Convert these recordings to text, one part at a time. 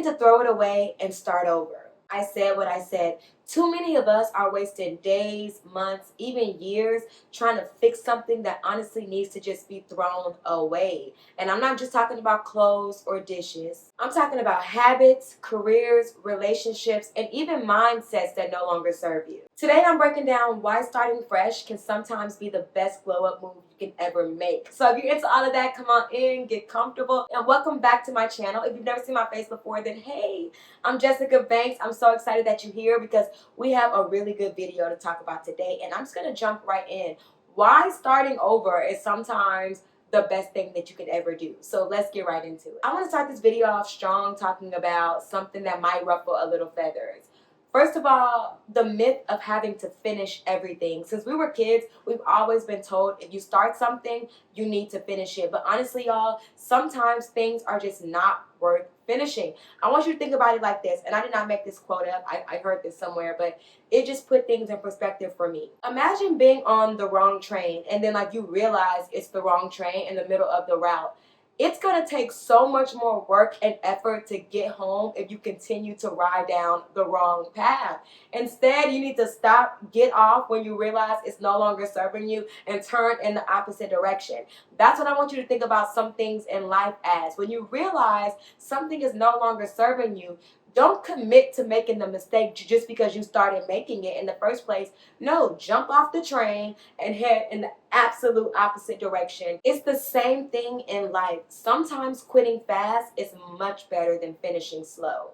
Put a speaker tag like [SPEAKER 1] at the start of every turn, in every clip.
[SPEAKER 1] to throw it away and start over. I said what I said. Too many of us are wasting days, months, even years trying to fix something that honestly needs to just be thrown away. And I'm not just talking about clothes or dishes. I'm talking about habits, careers, relationships, and even mindsets that no longer serve you. Today I'm breaking down why starting fresh can sometimes be the best glow up move you can ever make. So if you're into all of that, come on in, get comfortable, and welcome back to my channel. If you've never seen my face before, then hey, I'm Jessyka Banks. I'm so excited that you're here because we have a really good video to talk about today, and I'm just going to jump right in. Why starting over is sometimes the best thing that you could ever do. So let's get right into it. I want to start this video off strong talking about something that might ruffle a little feathers. First of all, the myth of having to finish everything. Since we were kids, we've always been told if you start something, you need to finish it. But honestly, y'all, sometimes things are just not worth finishing. I want you to think about it like this, and I did not make this quote up. I heard this somewhere, but it just put things in perspective for me. Imagine being on the wrong train, and then like you realize it's the wrong train in the middle of the route. It's going to take so much more work and effort to get home if you continue to ride down the wrong path. Instead, you need to stop, get off when you realize it's no longer serving you, and turn in the opposite direction. That's what I want you to think about some things in life as. When you realize something is no longer serving you, don't commit to making the mistake just because you started making it in the first place. No, jump off the train and head in the absolute opposite direction. It's the same thing in life. Sometimes quitting fast is much better than finishing slow.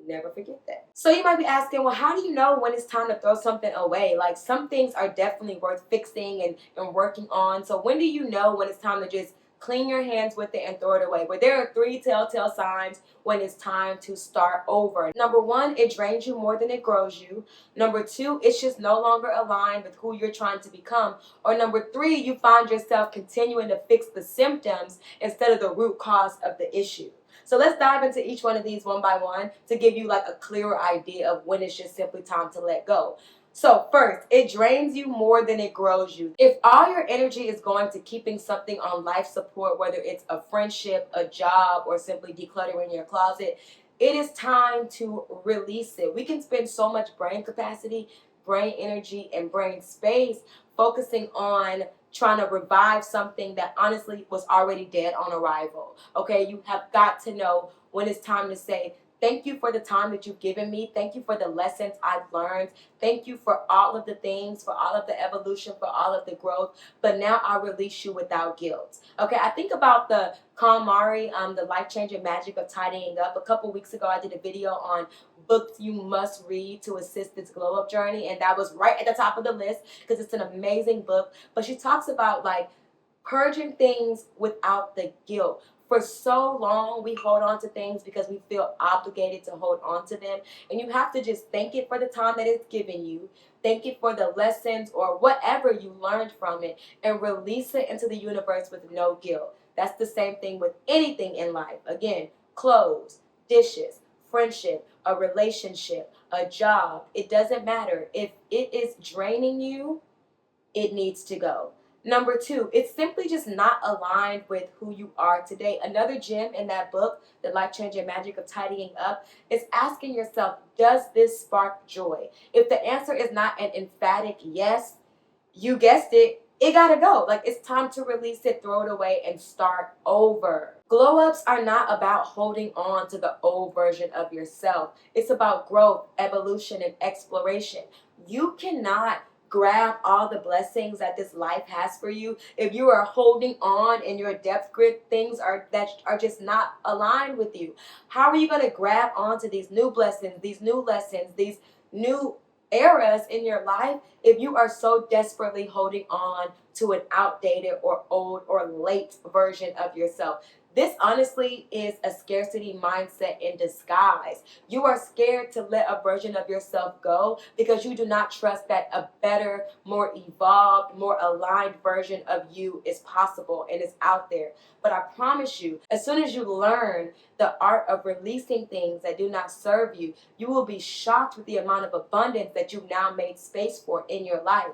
[SPEAKER 1] Never forget that. So you might be asking, well, how do you know when it's time to throw something away? Like, some things are definitely worth fixing and working on. So when do you know when it's time to just clean your hands with it and throw it away? But there are 3 telltale signs when it's time to start over. Number 1, it drains you more than it grows you. Number 2, it's just no longer aligned with who you're trying to become. Or number 3, you find yourself continuing to fix the symptoms instead of the root cause of the issue. So let's dive into each one of these one by one to give you like a clearer idea of when it's just simply time to let go. So first, it drains you more than it grows you. If all your energy is going to keeping something on life support, whether it's a friendship, a job, or simply decluttering your closet, it is time to release it. We can spend so much brain capacity, brain energy, and brain space focusing on trying to revive something that honestly was already dead on arrival. Okay, you have got to know when it's time to say, thank you for the time that you've given me. Thank you for the lessons I've learned. Thank you for all of the things, for all of the evolution, for all of the growth. But now I release you without guilt. Okay, I think about the KonMari, the life-changing magic of tidying up. A couple weeks ago, I did a video on books you must read to assist this glow up journey, and that was right at the top of the list because it's an amazing book. But she talks about like purging things without the guilt. For so long, we hold on to things because we feel obligated to hold on to them. And you have to just thank it for the time that it's given you. Thank it for the lessons or whatever you learned from it, and release it into the universe with no guilt. That's the same thing with anything in life. Again, clothes, dishes, friendship, a relationship, a job. It doesn't matter. If it is draining you, it needs to go. Number 2, it's simply just not aligned with who you are today. Another gem in that book, The Life-Changing Magic of Tidying Up, is asking yourself, does this spark joy? If the answer is not an emphatic yes, you guessed it, it gotta go. Like, it's time to release it, throw it away, and start over. Glow ups are not about holding on to the old version of yourself. It's about growth, evolution, and exploration. You cannot grab all the blessings that this life has for you if you are holding on in your depth grip things that are just not aligned with you. How are you going to grab onto these new blessings, these new lessons, these new eras in your life if you are so desperately holding on to an outdated or old or late version of yourself? This honestly is a scarcity mindset in disguise. You are scared to let a version of yourself go because you do not trust that a better, more evolved, more aligned version of you is possible and is out there. But I promise you, as soon as you learn the art of releasing things that do not serve you, you will be shocked with the amount of abundance that you've now made space for in your life.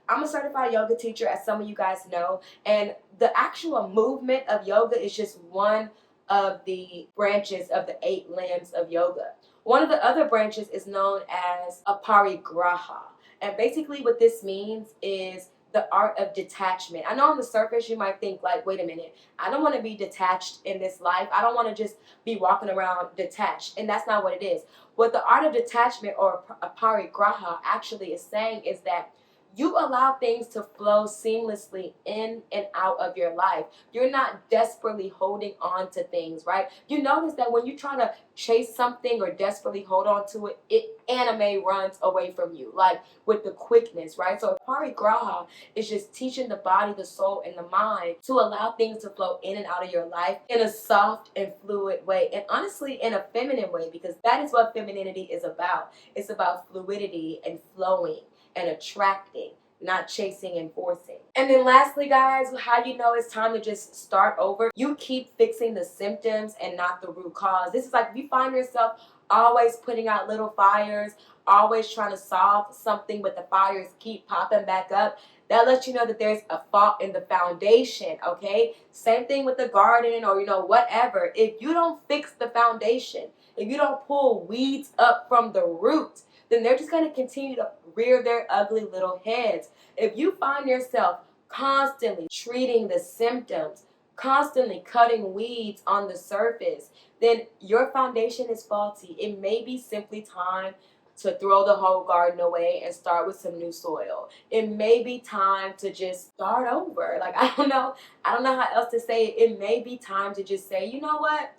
[SPEAKER 1] I'm a certified yoga teacher, as some of you guys know, and the actual movement of yoga is just one of the branches of the 8 limbs of yoga. One of the other branches is known as aparigraha. And basically what this means is the art of detachment. I know on the surface you might think like, wait a minute, I don't want to be detached in this life. I don't want to just be walking around detached. And that's not what it is. What the art of detachment or aparigraha actually is saying is that you allow things to flow seamlessly in and out of your life. You're not desperately holding on to things, right? You notice that when you try to chase something or desperately hold on to it, it anime runs away from you, like with the quickness, right? So parigraha is just teaching the body, the soul, and the mind to allow things to flow in and out of your life in a soft and fluid way, and honestly in a feminine way, because that is what femininity is about. It's about fluidity and flowing and attracting, not chasing and forcing. And then lastly, guys, how you know it's time to just start over? You keep fixing the symptoms and not the root cause. This is like if you find yourself always putting out little fires, always trying to solve something, but the fires keep popping back up, that lets you know that there's a fault in the foundation, okay? Same thing with the garden or, whatever. If you don't fix the foundation, if you don't pull weeds up from the roots, then they're just going to continue to rear their ugly little heads. If you find yourself constantly treating the symptoms, constantly cutting weeds on the surface, then your foundation is faulty. It may be simply time to throw the whole garden away and start with some new soil. It may be time to just start over. Like, I don't know how else to say it. It may be time to just say, you know what?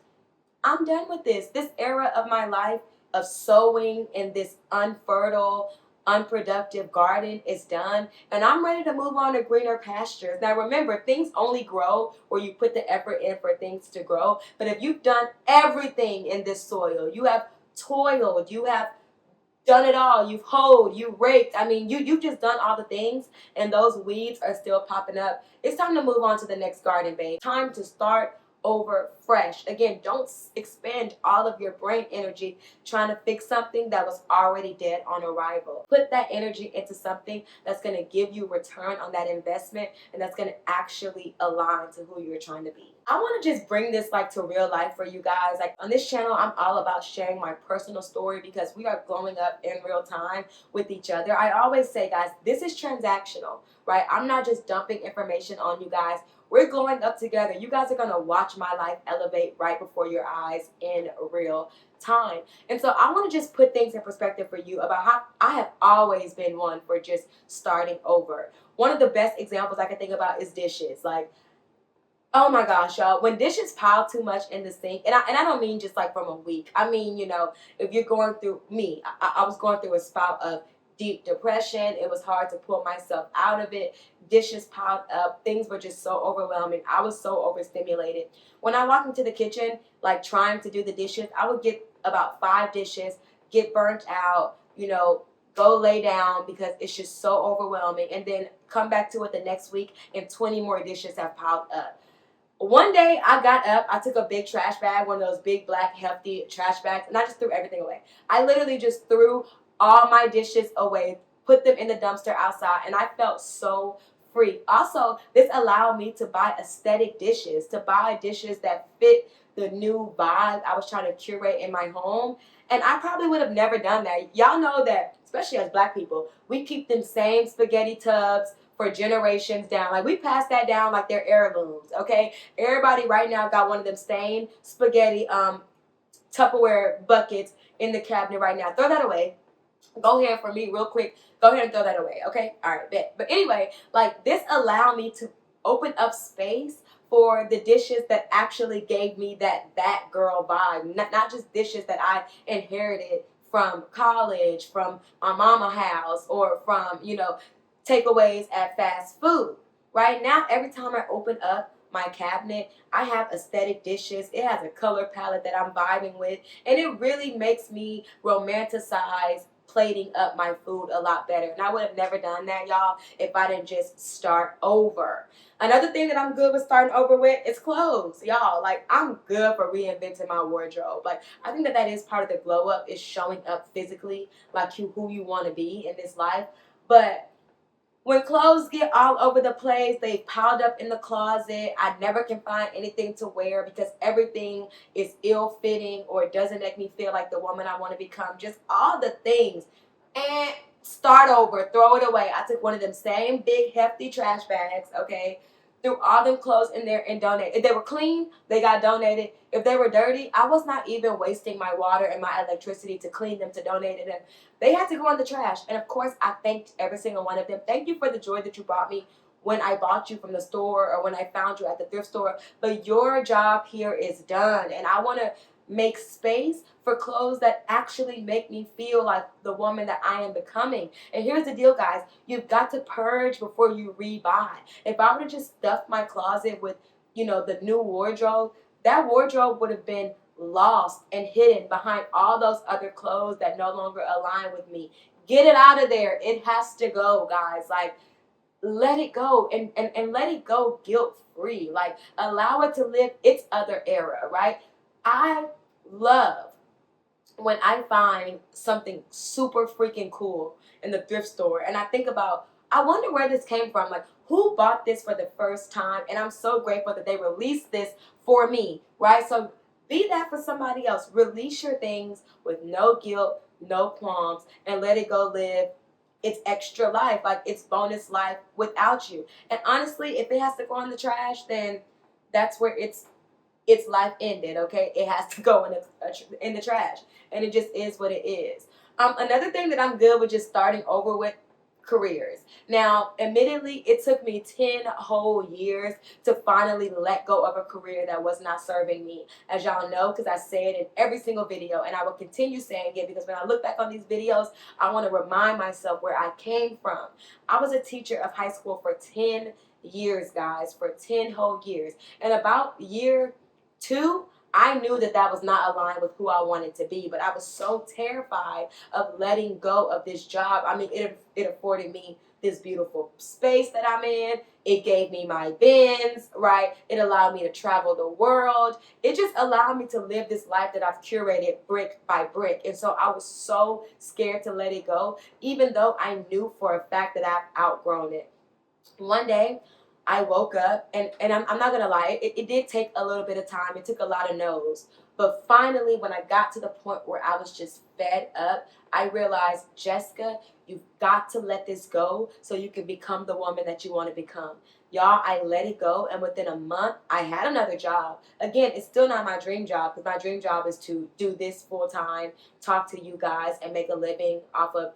[SPEAKER 1] I'm done with this. This era of my life of sowing in this unfertile, unproductive garden is done. And I'm ready to move on to greener pastures. Now remember, things only grow where you put the effort in for things to grow. But if you've done everything in this soil, you have toiled, you have done it all. You've hoed, you raked. I mean, you've just done all the things, and those weeds are still popping up. It's time to move on to the next garden, babe. Time to start over fresh. Again, don't expend all of your brain energy trying to fix something that was already dead on arrival. Put that energy into something that's going to give you return on that investment and that's going to actually align to who you're trying to be. I want to just bring this like to real life for you guys. Like on this channel, I'm all about sharing my personal story because we are growing up in real time with each other. I always say, guys, this is transactional, right? I'm not just dumping information on you guys. We're growing up together. You guys are going to watch my life elevate right before your eyes in real time. And so I want to just put things in perspective for you about how I have always been one for just starting over. One of the best examples I can think about is dishes. Like, oh my gosh, y'all, when dishes pile too much in the sink, and I don't mean just like from a week. I mean, if you're going through I was going through a spout of deep depression. It was hard to pull myself out of it. Dishes piled up. Things were just so overwhelming. I was so overstimulated. When I walked into the kitchen, like trying to do the dishes, I would get about 5 dishes, get burnt out, go lay down because it's just so overwhelming, and then come back to it the next week and 20 more dishes have piled up. One day I got up, I took a big trash bag, one of those big black hefty trash bags, and I just threw everything away. I literally just threw all my dishes away, put them in the dumpster outside, and I felt so free. Also, this allowed me to buy aesthetic dishes, to buy dishes that fit the new vibe I was trying to curate in my home. And I probably would have never done that. Y'all know that, especially as black people, we keep them same spaghetti tubs for generations down. Like, we pass that down like they're heirlooms, okay? Everybody right now got one of them stained spaghetti Tupperware buckets in the cabinet right now. Throw that away. Go ahead for me real quick. Go ahead and throw that away, okay? All right, bet. But anyway, like, this allowed me to open up space for the dishes that actually gave me that girl vibe. Not just dishes that I inherited from college, from my mama house, or from, takeaways at fast food. Right now, every time I open up my cabinet, I have aesthetic dishes. It has a color palette that I'm vibing with, and it really makes me romanticize plating up my food a lot better. And I would have never done that, y'all, if I didn't just start over. Another thing that I'm good with starting over with is clothes, y'all. Like, I'm good for reinventing my wardrobe. Like, I think that is part of the glow up, is showing up physically like who you want to be in this life. But When clothes get all over the place, they piled up in the closet. I never can find anything to wear because everything is ill-fitting or doesn't make me feel like the woman I want to become. Just all the things. And start over, throw it away. I took one of them same big hefty trash bags, okay? Threw all them clothes in there and donated. If they were clean, they got donated. If they were dirty, I was not even wasting my water and my electricity to clean them, to donate them. They had to go in the trash. And of course, I thanked every single one of them. Thank you for the joy that you brought me when I bought you from the store or when I found you at the thrift store. But your job here is done. And I want to make space for clothes that actually make me feel like the woman that I am becoming. And here's the deal, guys. You've got to purge before you rebuy. If I were to just stuff my closet with, the new wardrobe, that wardrobe would have been lost and hidden behind all those other clothes that no longer align with me. Get it out of there. It has to go, guys. Like, let it go and let it go guilt free. Like, allow it to live its other era, right? I love when I find something super freaking cool in the thrift store and I think about, I wonder where this came from. Like, who bought this for the first time? And I'm so grateful that they released this for me, right? So be that for somebody else. Release your things with no guilt, no qualms, and let it go live its extra life, like its bonus life without you. And honestly, if it has to go in the trash, then that's where its life ended, okay? It has to go in the trash. And it just is what it is. Another thing that I'm good with just starting over with, careers. Now, admittedly, it took me 10 whole years to finally let go of a career that was not serving me. As y'all know, because I say it in every single video, and I will continue saying it because when I look back on these videos, I want to remind myself where I came from. I was a teacher of high school for 10 years, guys, for 10 whole years. And about year 2, I knew that that was not aligned with who I wanted to be, but I was so terrified of letting go of this job. I mean, it afforded me this beautiful space that I'm in. It gave me my bins, right? It allowed me to travel the world. It just allowed me to live this life that I've curated brick by brick. And so I was so scared to let it go, even though I knew for a fact that I've outgrown it. One day, I woke up, and I'm not going to lie, it did take a little bit of time. It took a lot of no's. But finally, when I got to the point where I was just fed up, I realized, Jessyka, you've got to let this go so you can become the woman that you want to become. Y'all, I let it go, and within a month, I had another job. Again, it's still not my dream job because my dream job is to do this full time, talk to you guys, and make a living off of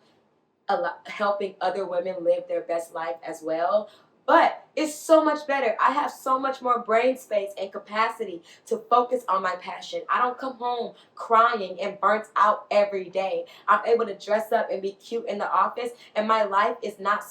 [SPEAKER 1] helping other women live their best life as well. But it's so much better. I have so much more brain space and capacity to focus on my passion. I don't come home crying and burnt out every day. I'm able to dress up and be cute in the office, and my life is not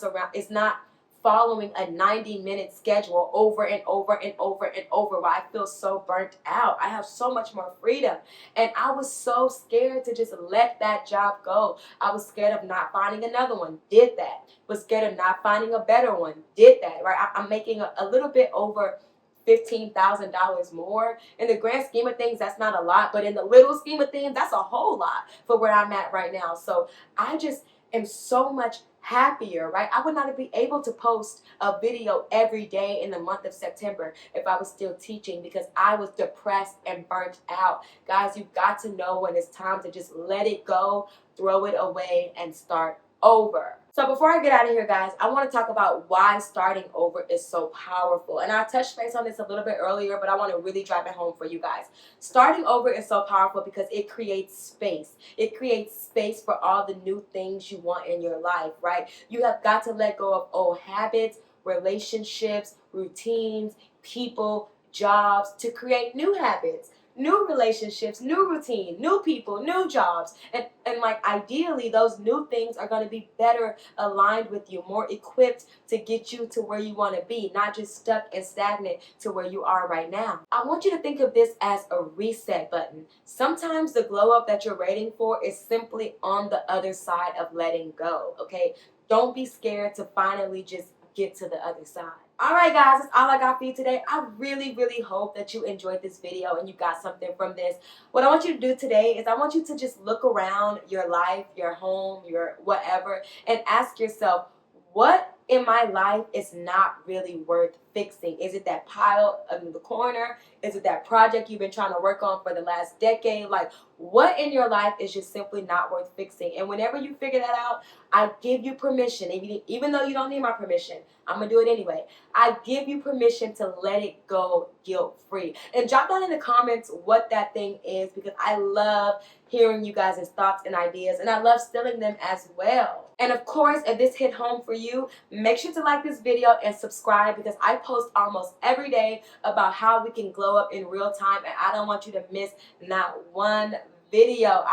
[SPEAKER 1] following a 90-minute schedule over and over and over and over where I feel so burnt out. I have so much more freedom. And I was so scared to just let that job go. I was scared of not finding another one. Did that. Was scared of not finding a better one. Did that, right? I'm making a little bit over $15,000 more. In the grand scheme of things, that's not a lot, but in the little scheme of things, that's a whole lot for where I'm at right now. So I just am so much happier, right? I would not be able to post a video every day in the month of September if I was still teaching because I was depressed and burnt out. Guys, you've got to know when it's time to just let it go, throw it away, and start over. So before I get out of here, guys, I want to talk about why starting over is so powerful. And I touched base on this a little bit earlier, but I want to really drive it home for you guys. Starting over is so powerful because it creates space. It creates space for all the new things you want in your life, right? You have got to let go of old habits, relationships, routines, people, jobs to create new habits, new relationships, new routine, new people, new jobs. And like ideally those new things are going to be better aligned with you, more equipped to get you to where you want to be, not just stuck and stagnant to where you are right now. I want you to think of this as a reset button. Sometimes the glow up that you're waiting for is simply on the other side of letting go, okay? Don't be scared to finally just get to the other side. All right, guys, that's all I got for you today. I really, really hope that you enjoyed this video and you got something from this. What I want you to do today is I want you to just look around your life, your home, your whatever, and ask yourself, what in my life is not really worth fixing? Is it that pile in the corner? Is it that project you've been trying to work on for the last decade? Like, what in your life is just simply not worth fixing? And whenever you figure that out, I give you permission, even though you don't need my permission, I'm going to do it anyway. I give you permission to let it go guilt-free. And drop down in the comments what that thing is, because I love hearing you guys' thoughts and ideas, and I love stealing them as well. And of course, if this hit home for you, make sure to like this video and subscribe, because I post almost every day about how we can glow up in real time, and I don't want you to miss not one video.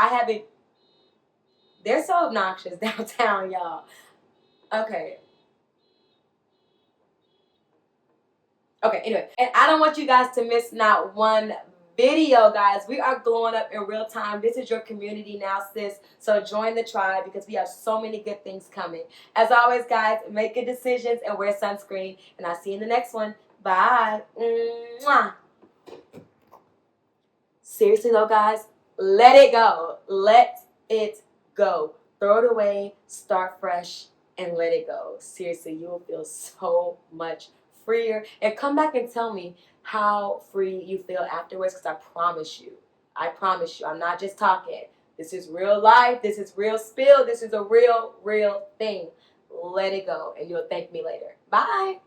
[SPEAKER 1] They're so obnoxious downtown, y'all. Okay, anyway. And I don't want you guys to miss not one video, guys. We are glowing up in real time. This is your community now, sis. So join the tribe, because we have so many good things coming. As always, guys, make good decisions and wear sunscreen. And I'll see you in the next one. Bye. Mwah. Seriously though, guys, let it go. Let it go. Throw it away, start fresh, and let it go. Seriously, you will feel so much freer. And come back and tell me how free you feel afterwards, because I promise you, I'm not just talking. This is real life. This is real spill. This is a real thing. Let it go, and you'll thank me later. Bye.